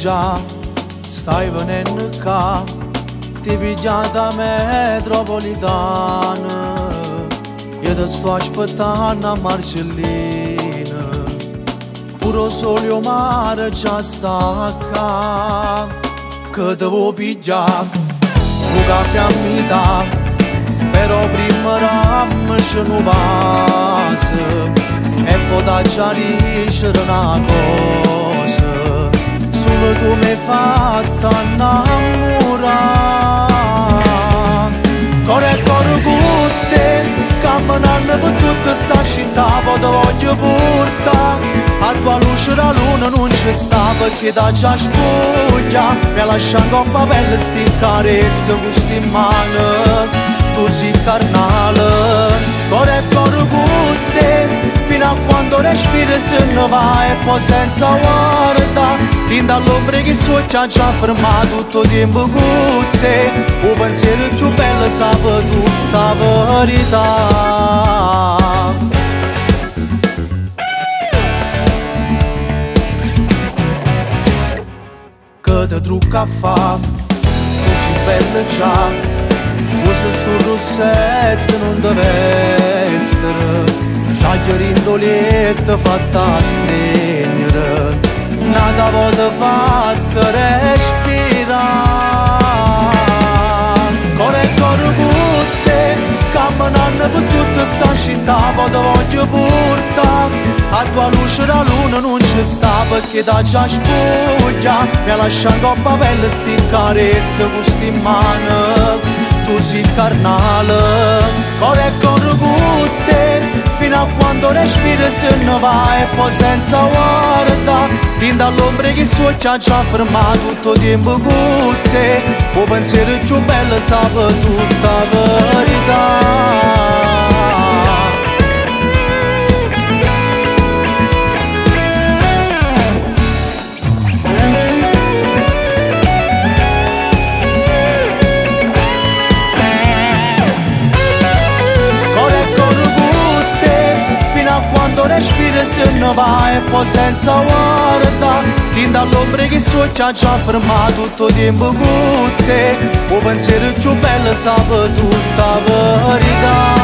già, stai venendo qua, ti piglia da metropolitana, io ti sto aspettando a Marcellina, pure solo il mare già sta qua, che devo pigliare, un caffè a metà, però prima ramci non passa, e poi da chiariscere una cosa, solo tu mi hai fatto innamorare. Cuore e cuore con te, camminando per tutta sta città, poi ti voglio portare, a tua luce la luna non ci sta, perché da già spoglia, mi lascia in coppa pelle sti carezze con sti mani, tu sei carnale. Cuore e cuore con te, fino a quando respiri se ne va e poi senza guarda, fin dall'ombra che sotto ha già fermato tutto il tempo con te, il pensiero più bello sa tutta la verità. Che ti trucca a fa, tu sei bella già, usa sto rossetto non deve essere, sai che rindoletta fatta a stringere, nada volta fatta respirare. Cuore e cuore con te, camminando per tutta sta città, poi ti voglio portare, a tua luce la luna non ci sta, perché da già spoglia, mi lascia in coppa pelle sti carezze con sti mani, tu sei carnale. Cuore e cuore con te, fino a quando respiri se ne va e poi senza guarda, fin dall'ombra che sotto ha già fermato tutto il tempo con te, il pensiero più bello sa tutta la verità. Respira se ne va e poi senza guarda, fin dall'ombra che sotto ha già fermato tutto il tempo con te, il pensiero più bello sa tutta la verità.